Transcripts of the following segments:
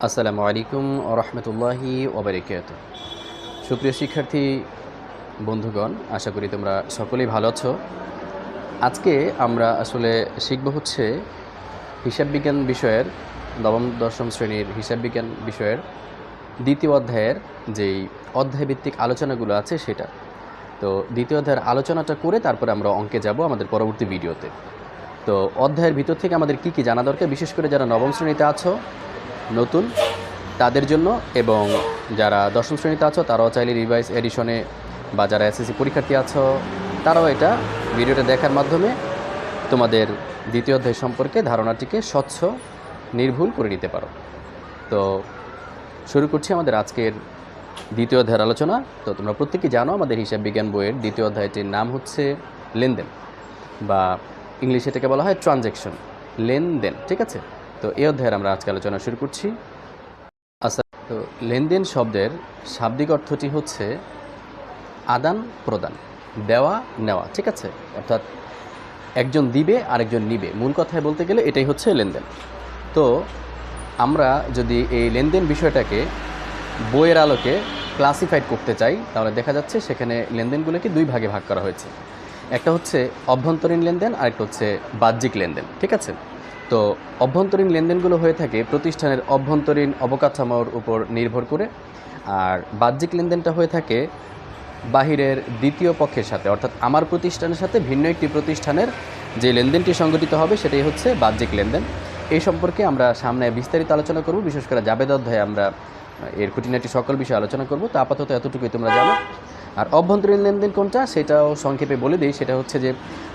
আসসালামু আলাইকুম রহমতুল্লাহি ওবারাকাতুহু। সুপ্রিয় শিক্ষার্থী বন্ধুগণ, আশা করি তোমরা সকলেই ভালো আছো। আজকে আমরা আসলে শিখব হচ্ছে হিসাব বিজ্ঞান বিষয়ের নবম দশম শ্রেণীর হিসাব বিজ্ঞান বিষয়ের দ্বিতীয় অধ্যায়ের যেই অধ্যায়ভিত্তিক আলোচনাগুলো আছে সেটা। তো দ্বিতীয় অধ্যায়ের আলোচনাটা করে তারপরে আমরা অঙ্কে যাব আমাদের পরবর্তী ভিডিওতে। তো অধ্যায়ের ভিতর থেকে আমাদের কি কি জানা দরকার, বিশেষ করে যারা নবম শ্রেণীতে আছো নতুন তাদের জন্য, এবং যারা দশম শ্রেণীতে আছো তারাও চাইলে রিভাইস এডিশনে, বা যারা এসএসসি পরীক্ষার্থী আছো তারাও এটা ভিডিওটা দেখার মাধ্যমে তোমাদের দ্বিতীয় অধ্যায় সম্পর্কে ধারণাটিকে স্বচ্ছ নির্ভুল করে নিতে পারো। তো শুরু করছি আমাদের আজকের দ্বিতীয় অধ্যায়ের আলোচনা। তো তোমরা প্রত্যেকেই জানো আমাদের হিসাব বিজ্ঞান বইয়ের দ্বিতীয় অধ্যায়টির নাম হচ্ছে লেনদেন, বা ইংলিশে এটাকে বলা হয় ট্রানজ্যাকশন, লেনদেন। ঠিক আছে, তো এই অধ্যায়ের আমরা আজকে আলোচনা শুরু করছি। আচ্ছা, তো লেনদেন শব্দের শাব্দিক অর্থটি হচ্ছে আদান প্রদান, দেওয়া নেওয়া। ঠিক আছে, অর্থাৎ একজন দিবে আরেকজন নিবে, মূল কথায় বলতে গেলে এটাই হচ্ছে লেনদেন। তো আমরা যদি এই লেনদেন বিষয়টাকে বইয়ের আলোকে ক্লাসিফাইড করতে চাই তাহলে দেখা যাচ্ছে সেখানে লেনদেনগুলোকে দুই ভাগে ভাগ করা হয়েছে। একটা হচ্ছে অভ্যন্তরীণ লেনদেন, আরেকটা হচ্ছে বাহ্যিক লেনদেন। ঠিক আছে, তো অভ্যন্তরীণ লেনদেনগুলো হয়ে থাকে প্রতিষ্ঠানের অভ্যন্তরীণ অবকাঠামোর উপর নির্ভর করে, আর বাহ্যিক লেনদেনটা হয়ে থাকে বাহিরের দ্বিতীয় পক্ষের সাথে, অর্থাৎ আমার প্রতিষ্ঠানের সাথে ভিন্ন একটি প্রতিষ্ঠানের যে লেনদেনটি সংগঠিত হবে সেটাই হচ্ছে বাহ্যিক লেনদেন। এই সম্পর্কে আমরা সামনে বিস্তারিত আলোচনা করব, বিশেষ করে জাবেদ অধ্যায়ে আমরা এর খুঁটিনাটি সকল বিষয়ে আলোচনা করব। তো আপাতত এতটুকুই তোমরা জানো। আর অভ্যন্তরীণ লেনদেন কোনটা সেটাও সংক্ষেপে বলে দিই। সেটা হচ্ছে যে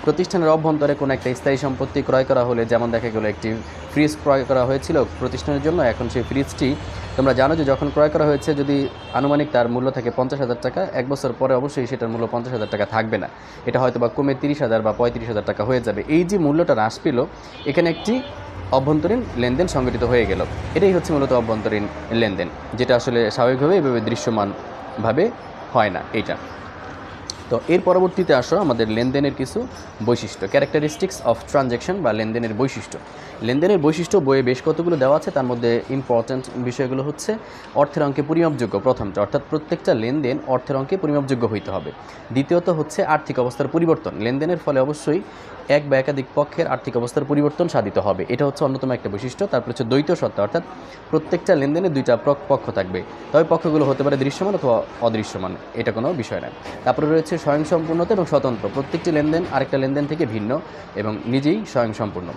প্রতিষ্ঠানের অভ্যন্তরে কোনো একটা স্থায়ী সম্পত্তি ক্রয় করা হলে, যেমন দেখা গেলো একটি ফ্রিজ ক্রয় করা হয়েছিল প্রতিষ্ঠানের জন্য, এখন সেই ফ্রিজটি তোমরা জানো যে যখন ক্রয় করা হয়েছে যদি আনুমানিক তার মূল্য থাকে 50,000 টাকা, এক বছর পরে অবশ্যই সেটার মূল্য 50,000 টাকা থাকবে না, এটা হয়তো বা কমে 30,000 বা 35,000 টাকা হয়ে যাবে। এই যে মূল্যটা হ্রাস পেল, এখানে একটি অভ্যন্তরীণ লেনদেন সংগঠিত হয়ে গেল। এটাই হচ্ছে মূলত অভ্যন্তরীণ লেনদেন, যেটা আসলে স্বাভাবিকভাবে এভাবে দৃশ্যমানভাবে হয় না এইটা। তো এর পরবর্তীতে আসো আমাদের লেনদেনের কিছু বৈশিষ্ট্য, ক্যারেক্টারিস্টিক্স অফ ট্রানজ্যাকশন বা লেনদেনের বৈশিষ্ট্য। লেনদেনের বৈশিষ্ট্য বইয়ে বেশ কতগুলো দেওয়া আছে, তার মধ্যে ইম্পর্ট্যান্ট বিষয়গুলো হচ্ছে অর্থের অঙ্কে পরিমাপযোগ্য, প্রথমটা, অর্থাৎ প্রত্যেকটা লেনদেন অর্থের অঙ্কে পরিমাপযোগ্য হইতে হবে। দ্বিতীয়ত হচ্ছে আর্থিক অবস্থার পরিবর্তন, লেনদেনের ফলে অবশ্যই এক বা একাধিক পক্ষের আর্থিক অবস্থার পরিবর্তন সাধিত হবে, এটা হচ্ছে অন্যতম একটা বৈশিষ্ট্য। তারপর হচ্ছে দ্বৈত সত্তা, অর্থাৎ প্রত্যেকটা লেনদেনে দুইটা পক্ষ থাকবে, তবে পক্ষগুলো হতে পারে দৃশ্যমান অথবা অদৃশ্যমান, এটা কোনো বিষয় নয়। তারপরে রয়েছে স্বয়ংসম্পূর্ণতা এবং স্বতন্ত্র, প্রত্যেকটি লেনদেন আরেকটা লেনদেন থেকে ভিন্ন এবং নিজেই স্বয়ংসম্পূর্ণ।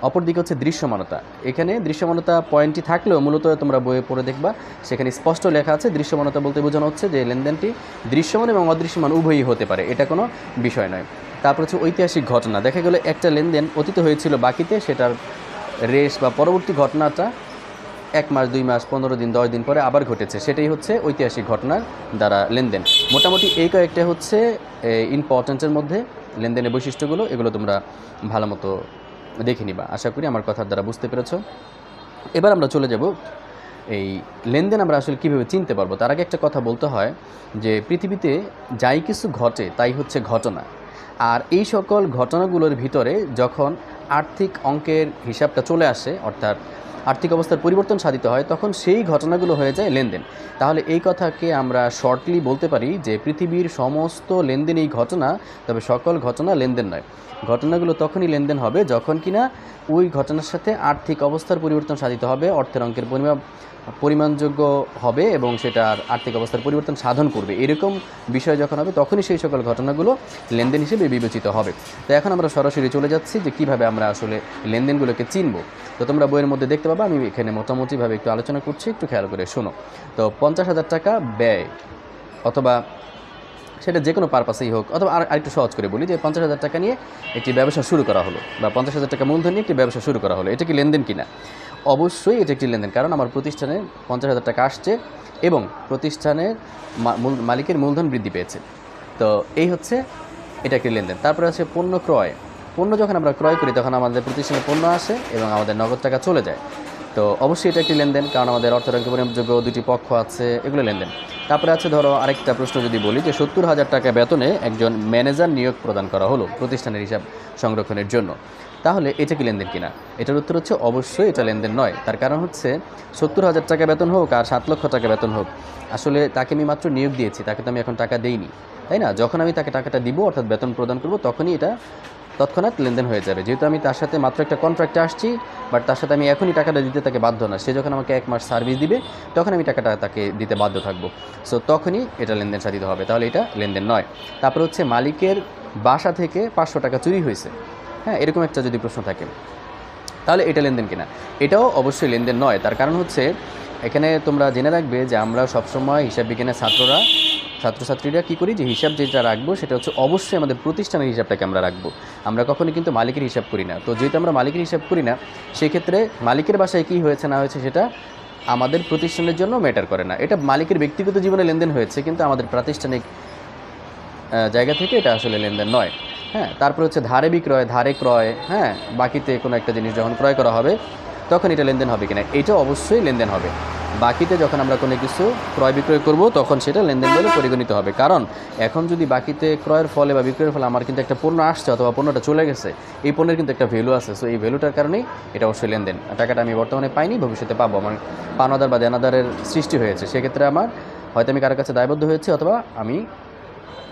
অপরদিকে হচ্ছে দৃশ্যমানতা, এখানে দৃশ্যমানতা পয়েন্টটি থাকলেও মূলত তোমরা বইয়ে পড়ে দেখবা সেখানে স্পষ্ট লেখা আছে দৃশ্যমানতা বলতে বোঝানো হচ্ছে যে লেনদেনটি দৃশ্যমান এবং অদৃশ্যমান উভয়ই হতে পারে, এটা কোনো বিষয় নয়। তারপর হচ্ছে ঐতিহাসিক ঘটনা, দেখা গেলো একটা লেনদেন অতীত হয়েছিল বাকিতে, সেটার রেশ বা পরবর্তী ঘটনাটা 1 মাস 2 মাস 15 দিন 10 দিন পরে আবার ঘটেছে, সেটাই হচ্ছে ঐতিহাসিক ঘটনার দ্বারা লেনদেন। মোটামুটি এই কয়েকটা হচ্ছে ইম্পর্ট্যান্টের মধ্যে লেনদেনের বৈশিষ্ট্যগুলো, এগুলো তোমরা ভালো মতো দেখে নিবা, আশা করি আমার কথার দ্বারা বুঝতে পেরেছ। এবার আমরা চলে যাব এই লেনদেন আমরা আসলে কীভাবে চিনতে পারবো। তার আগে একটা কথা বলতে হয় যে পৃথিবীতে যাই কিছু ঘটে তাই হচ্ছে ঘটনা, আর এই সকল ঘটনাগুলোর ভিতরে যখন আর্থিক অঙ্কের হিসাবটা চলে আসে, অর্থাৎ আর্থিক অবস্থার পরিবর্তন সাধিত হয়, তখন সেই ঘটনাগুলো হয়ে যায় লেনদেন। তাহলে এই কথাকে আমরা শর্টলি বলতে পারি যে পৃথিবীর সমস্ত লেনদেন এই ঘটনা, তবে সকল ঘটনা লেনদেন নয়। ঘটনাগুলো তখনই লেনদেন হবে যখন কিনা ওই ঘটনার সাথে আর্থিক অবস্থার পরিবর্তন সাধিত হবে, অর্থের অঙ্কের পরিমাণযোগ্য হবে এবং সেটার আর্থিক অবস্থার পরিবর্তন সাধন করবে, এরকম বিষয় যখন হবে তখনই সেই সকল ঘটনাগুলো লেনদেন হিসেবে বিবেচিত হবে। তো এখন আমরা সরাসরি চলে যাচ্ছি যে কীভাবে আমরা আসলে লেনদেনগুলোকে চিনব। তো তোমরা বইয়ের মধ্যে দেখতে পাবা আমি এখানে মোটামুটিভাবে একটু আলোচনা করছি, একটু খেয়াল করে শোনো। তো 50,000 টাকা ব্যয়, অথবা সেটা যে কোনো পারপাসেই হোক, অথবা আরেকটু সহজ করে বলি যে 50,000 টাকা নিয়ে একটি ব্যবসা শুরু করা হলো, বা 50,000 টাকা মূলধন নিয়ে একটি ব্যবসা শুরু করা হলো, এটা কি লেনদেন কিনা? অবশ্যই এটা একটি লেনদেন, কারণ আমার প্রতিষ্ঠানে 50,000 টাকা আসছে এবং প্রতিষ্ঠানের মালিকের মূলধন বৃদ্ধি পেয়েছে। তো এই হচ্ছে এটা একটি লেনদেন। তারপরে আছে পণ্য ক্রয়, পণ্য যখন আমরা ক্রয় করি তখন আমাদের প্রতিষ্ঠানে পণ্য আসে এবং আমাদের নগদ টাকা চলে যায়, তো অবশ্যই এটা একটি লেনদেন, কারণ আমাদের অর্থের অঙ্কে পরিমাপযোগ্য দুটি পক্ষ আছে, এগুলো লেনদেন। তারপরে আছে ধরো আরেকটা প্রশ্ন যদি বলি যে 70,000 টাকা বেতনে একজন ম্যানেজার নিয়োগ প্রদান করা হলো প্রতিষ্ঠানের হিসাব সংরক্ষণের জন্য, তাহলে এটা কি লেনদেন কিনা? এটার উত্তর হচ্ছে অবশ্যই এটা লেনদেন নয়। তার কারণ হচ্ছে ৭০,০০০ টাকা বেতন হোক আর ৭ লক্ষ টাকা বেতন হোক, আসলে তাকে আমি মাত্র নিয়োগ দিয়েছি, তাকে তো আমি এখন টাকা দেইনি, তাই না? যখন আমি তাকে টাকাটা দিব অর্থাৎ বেতন প্রদান করব তখনই এটা তৎক্ষণাৎ লেনদেন হয়ে যাবে। যেহেতু আমি তার সাথে মাত্র একটা কন্ট্রাক্টে আসছি, বাট তার সাথে আমি এখনই টাকাটা দিতে তাকে বাধ্য না। সে যখন আমাকে ১ মাস সার্ভিস দিবে তখন আমি টাকাটা তাকে দিতে বাধ্য থাকবো। সো তখনই এটা লেনদেন সাধিত হবে। তাহলে এটা লেনদেন নয়। তারপর হচ্ছে মালিকের বাসা থেকে ৫০০ টাকা চুরি হয়েছে, হ্যাঁ, এরকম একটা যদি প্রশ্ন থাকে, তাহলে এটা লেনদেন কিনা? এটাও অবশ্যই লেনদেন নয়। তার কারণ হচ্ছে এখানে তোমরা জেনে রাখবে যে আমরা সবসময় হিসাব বিজ্ঞানের ছাত্রছাত্রীরা কী করি, যে হিসাব যেটা রাখবো সেটা হচ্ছে অবশ্যই আমাদের প্রতিষ্ঠানের হিসাবটাকে আমরা রাখবো। আমরা কখনোই কিন্তু মালিকের হিসাব করি না। তো যেহেতু আমরা মালিকের হিসাব করি না, সেক্ষেত্রে মালিকের বাসায় কী হয়েছে না হয়েছে সেটা আমাদের প্রতিষ্ঠানের জন্য ম্যাটার করে না। এটা মালিকের ব্যক্তিগত জীবনে লেনদেন হয়েছে, কিন্তু আমাদের প্রাতিষ্ঠানিক জায়গা থেকে এটা আসলে লেনদেন নয়। হ্যাঁ, তারপর হচ্ছে ধারে বিক্রয়, ধারে ক্রয়, হ্যাঁ, বাকিতে কোনো একটা জিনিস যখন ক্রয় করা হবে তখন এটা লেনদেন হবে কিনা? এটা অবশ্যই লেনদেন হবে। বাকিতে যখন আমরা কোনো কিছু ক্রয় বিক্রয় করব তখন সেটা লেনদেন বলে পরিগণিত হবে। কারণ এখন যদি বাকিতে ক্রয়ের ফলে বা বিক্রয়ের ফলে আমার কিন্তু একটা পণ্য আসছে অথবা পণ্যটা চলে গেছে, এই পণ্যের কিন্তু একটা ভ্যালু আছে। সো এই ভ্যালুটার কারণেই এটা অবশ্যই লেনদেন। টাকাটা আমি বর্তমানে পাইনি, ভবিষ্যতে পাবো, আমার পাওনাদার বা দেনাদারের সৃষ্টি হয়েছে, সেক্ষেত্রে আমার হয়তো আমি কারোর কাছে দায়বদ্ধ হয়েছি অথবা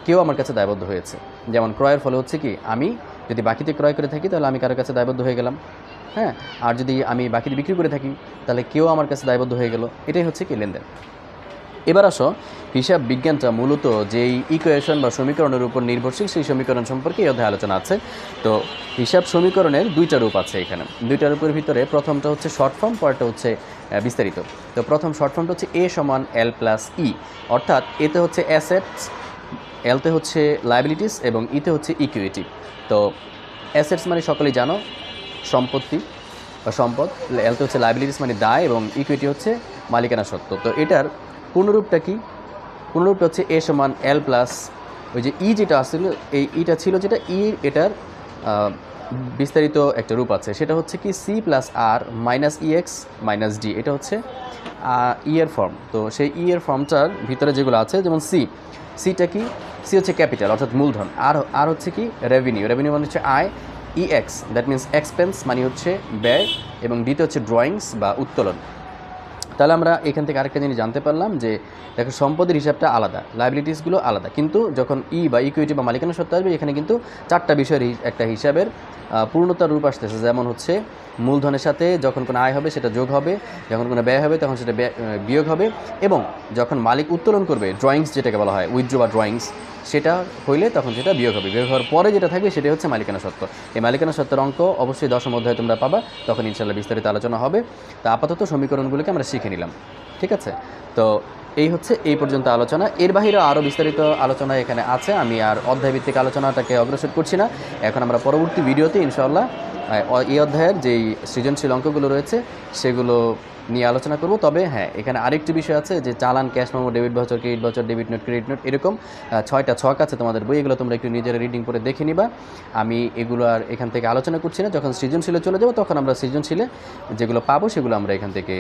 কেউ আমার কাছে দায়বদ্ধ হয়েছে। যেমন ক্রয়ের ফলে হচ্ছে কি, আমি যদি বাকিতে ক্রয় করে থাকি তাহলে আমি কারোর কাছে দায়বদ্ধ হয়ে গেলাম, হ্যাঁ, আর যদি আমি বাকিতে বিক্রি করে থাকি তাহলে কেউ আমার কাছে দায়বদ্ধ হয়ে গেল। এটাই হচ্ছে কি লেনদেন। এবার আসো, হিসাব বিজ্ঞানটা মূলত যেই ইকুয়েশন বা সমীকরণের উপর নির্ভরশীল, সেই সমীকরণ সম্পর্কে এই অধ্যায়ে আলোচনা আছে। তো হিসাব সমীকরণের দুইটা রূপ আছে এখানে। দুইটা রূপের ভিতরে প্রথমটা হচ্ছে শর্ট ফর্ম, পরেরটা হচ্ছে বিস্তারিত। তো প্রথম শর্ট ফর্মটা হচ্ছে A সমান L প্লাস ই, অর্থাৎ এতে হচ্ছে অ্যাসেটস, এলতে হচ্ছে লায়াবিলিটিস এবং ইতে হচ্ছে ইকুইটি। তো অ্যাসেটস মানে সকলেই জানো সম্পত্তি বা সম্পদ, এলতে হচ্ছে লায়াবিলিটিস মানে দায় এবং ইকুইটি হচ্ছে মালিকানা সত্ত্ব। তো এটার পূর্ণরূপটা কি? পূর্ণরূপটা হচ্ছে এ সমান এল প্লাস ওই যে ই যেটা আসছিল, এই ইটা ছিল যেটা ই, এটার বিস্তারিত একটা রূপ আছে, সেটা হচ্ছে কি সি প্লাস আর মাইনাস ইএক্স মাইনাস ডি। এটা হচ্ছে ই এর ফর্ম। তো সেই ই এর ফর্মটার ভিতরে যেগুলো আছে, যেমন সিটা কি, সি হচ্ছে ক্যাপিটাল অর্থাৎ মূলধন, আর হচ্ছে কি রেভিনিউ, রেভিনিউ মানে হচ্ছে আয়, ইএক্স দ্যাট মিনস এক্সপেন্স মানে হচ্ছে ব্যয়, এবং ডিতে হচ্ছে ড্রয়িংস বা উত্তোলন। তাহলে আমরা এখান থেকে আরেকটা জিনিস জানতে পারলাম যে দেখো, সম্পদের হিসাবটা আলাদা, লায়াবিলিটিসগুলো আলাদা, কিন্তু যখন ই বা ইকুইটি বা মালিকানা সত্ত্ব আসবে এখানে কিন্তু চারটা বিষয়ের একটা হিসাবের পূর্ণতার রূপ আসতেছে। যেমন হচ্ছে মূলধনের সাথে যখন কোনো আয় হবে সেটা যোগ হবে, যখন কোনো ব্যয় হবে তখন সেটা বিয়োগ হবে, এবং যখন মালিক উত্তোলন করবে ড্রয়িংস যেটাকে বলা হয় উইথড্র বা ড্রয়িংস, সেটা হইলে তখন সেটা বিয়োগ হবে। বিয়োগ হওয়ার পরে যেটা থাকবে সেটা হচ্ছে মালিকানা সত্ত্ব। এই মালিকানা সত্ত্বের অঙ্ক অবশ্যই 10ম অধ্যায়ে তোমরা পাবা, তখন ইনশাআল্লাহ বিস্তারিত আলোচনা হবে। তা আপাতত সমীকরণগুলোকে আমরা শিখে নিলাম, ঠিক আছে? তো এই হচ্ছে এই পর্যন্ত আলোচনা। এর বাহিরেও আরও বিস্তারিত আলোচনা এখানে আছে, আমি আর অধ্যায়ভিত্তিক আলোচনাটাকে অগ্রসর করছি না। এখন আমরা পরবর্তী ভিডিওতে ইনশাআল্লাহ এই অধ্যায়ের যেই সৃজনশীল অঙ্কগুলো রয়েছে সেগুলো নিয়ে আলোচনা করব। তবে হ্যাঁ, এখানে আরেকটি বিষয় আছে যে চালান, cash memo, debit voucher, credit voucher, debit note, credit note, এরকম 6টা ছক আছে তোমাদের বই, এগুলো তোমরা একটু নিজেরা রিডিং করে দেখে নিবা। আমি এগুলো আর এখান থেকে আলোচনা করছি না। যখন সৃজনশীলে চলে যাব তখন আমরা সৃজনশীলে যেগুলো পাবো সেগুলো আমরা এখান থেকে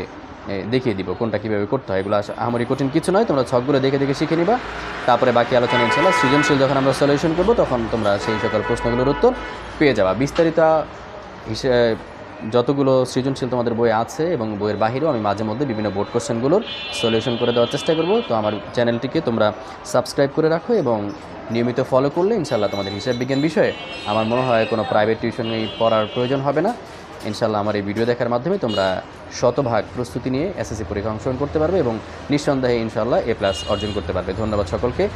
দেখিয়ে দিব কোনটা কীভাবে করতে হয়। এগুলো আমারই কঠিন কিছু নয়, তোমরা ছকগুলো দেখে দেখে শিখে নিবা। তারপরে বাকি আলোচনা ইনশাআল্লাহ সৃজনশীল যখন আমরা সলিউশন করব তখন তোমরা সেই সকল প্রশ্নগুলোর উত্তর পেয়ে যাবা। বিস্তারিত যতগুলো সৃজনশীল তোমাদের বই আছে এবং বইয়ের বাহিরেও আমি মাঝে মধ্যে বিভিন্ন বোর্ড কোশ্চেনগুলোর সলিউশন করে দেওয়ার চেষ্টা করব। তো আমার চ্যানেলটিকে তোমরা সাবস্ক্রাইব করে রাখো এবং নিয়মিত ফলো করলে ইনশাআল্লাহ তোমাদের হিসাব বিজ্ঞান বিষয়ে আমার মনে হয় কোনো প্রাইভেট টিউশনে পড়ার প্রয়োজন হবে না। ইনশাআল্লাহ আমার এই ভিডিও দেখার মাধ্যমে তোমরা শতভাগ প্রস্তুতি নিয়ে এসএসসি পরীক্ষা অংশগ্রহণ করতে পারবে এবং নিঃসন্দেহে ইনশাআল্লাহ A+ অর্জন করতে পারবে। ধন্যবাদ সকলকে।